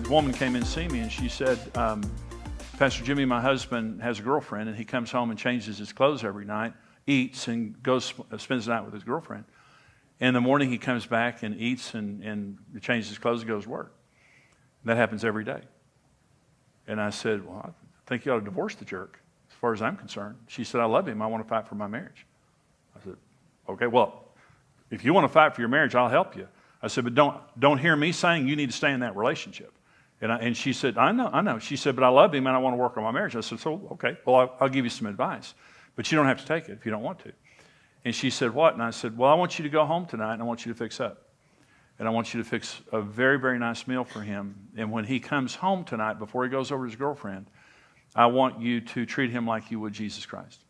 woman came in to see me, and she said, Pastor Jimmy, my husband has a girlfriend, and he comes home and changes his clothes every night, eats, and goes spends the night with his girlfriend. In the morning, he comes back and eats and changes his clothes and goes to work. That happens every day. And I said, well, I think you ought to divorce the jerk, as far as I'm concerned. She said, I love him. I want to fight for my marriage. I said, okay, well, if you want to fight for your marriage, I'll help you. I said, but don't hear me saying you need to stay in that relationship. And she said, I know. She said, but I love him and I want to work on my marriage. I said, so, okay, well, I'll give you some advice. But you don't have to take it if you don't want to. And she said, what? And I said, well, I want you to go home tonight and I want you to fix up. And I want you to fix a very, very nice meal for him. And when he comes home tonight, before he goes over to his girlfriend, I want you to treat him like you would Jesus Christ.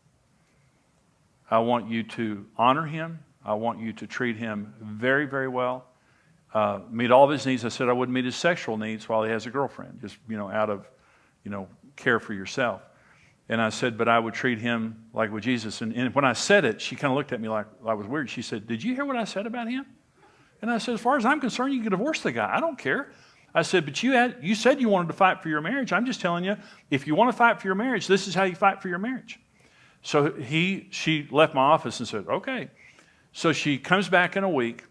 I want you to honor him. I want you to treat him very, very well. Meet all of his needs. I said I wouldn't meet his sexual needs while he has a girlfriend, just, out of, care for yourself. And I said, but I would treat him like with Jesus. And when I said it, she kind of looked at me like I was weird. She said, did you hear what I said about him? And I said, as far as I'm concerned, you can divorce the guy. I don't care. I said, but you said you wanted to fight for your marriage. I'm just telling you, if you want to fight for your marriage, this is how you fight for your marriage. So she left my office and said, okay. So she comes back in a week,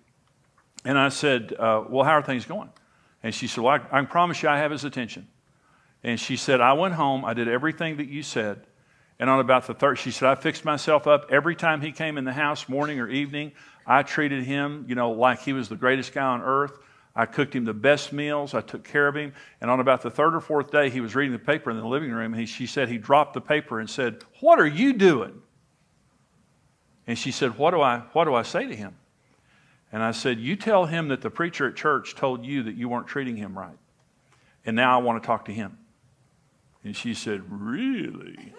and I said, well, how are things going? And she said, well, I can promise you I have his attention. And she said, I went home, I did everything that you said, and on about the third, she said, I fixed myself up. Every time he came in the house, morning or evening, I treated him, like he was the greatest guy on earth. I cooked him the best meals. I took care of him. And on about the third or fourth day, he was reading the paper in the living room, and she said he dropped the paper and said, what are you doing? And she said, what do I say to him? And I said, you tell him that the preacher at church told you that you weren't treating him right. And now I want to talk to him. And she said, really?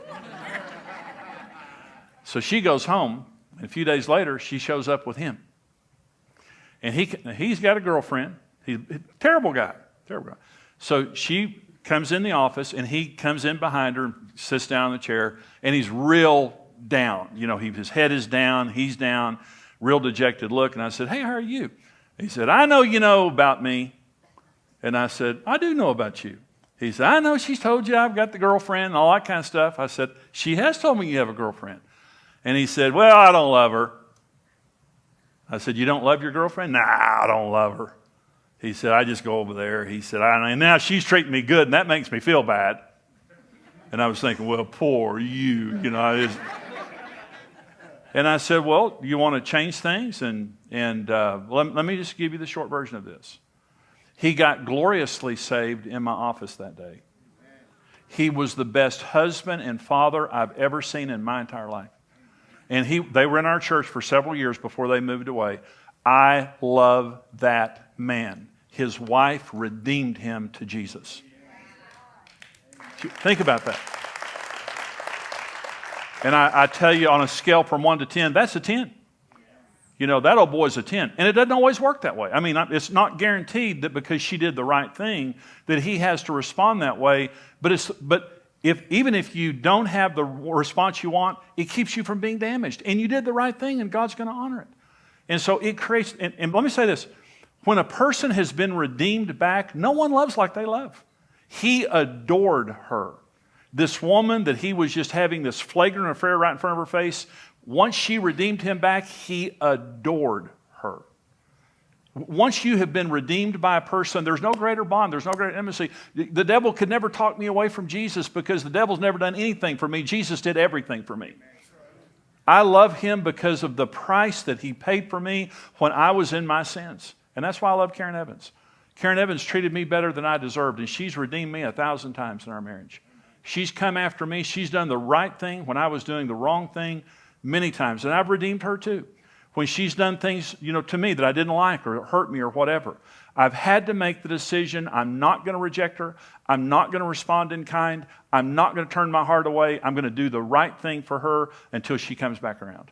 So she goes home, and a few days later, she shows up with him. And he's got a girlfriend. He's a terrible guy. So she comes in the office, and he comes in behind her and sits down in the chair, and he's real down. His head is down, he's down, real dejected look. And I said, hey, how are you? He said, I know you know about me. And I said, I do know about you. He said, I know she's told you I've got the girlfriend and all that kind of stuff. I said, she has told me you have a girlfriend. And he said, well, I don't love her. I said, you don't love your girlfriend? Nah, I don't love her. He said, I just go over there. He said, and now she's treating me good, and that makes me feel bad. And I was thinking, well, poor you. And I said, well, you want to change things? And let me just give you the short version of this. He got gloriously saved in my office that day. He was the best husband and father I've ever seen in my entire life. And they were in our church for several years before they moved away. I love that man. His wife redeemed him to Jesus. Think about that. And I tell you, on a scale from 1 to 10, that's a 10. That old boy's a 10. And it doesn't always work that way. I mean, it's not guaranteed that because she did the right thing that he has to respond that way. But even if you don't have the response you want, it keeps you from being damaged. And you did the right thing, and God's going to honor it. And so it creates, and let me say this. When a person has been redeemed back, no one loves like they love. He adored her. This woman that he was just having this flagrant affair right in front of her face, once she redeemed him back, he adored her. Once you have been redeemed by a person, there's no greater bond, there's no greater intimacy. The devil could never talk me away from Jesus because the devil's never done anything for me. Jesus did everything for me. I love him because of the price that he paid for me when I was in my sins. And that's why I love Karen Evans. Karen Evans treated me better than I deserved, and she's redeemed me 1,000 times in our marriage. She's come after me. She's done the right thing when I was doing the wrong thing many times. And I've redeemed her too. When she's done things, to me that I didn't like or hurt me or whatever. I've had to make the decision. I'm not going to reject her. I'm not going to respond in kind. I'm not going to turn my heart away. I'm going to do the right thing for her until she comes back around.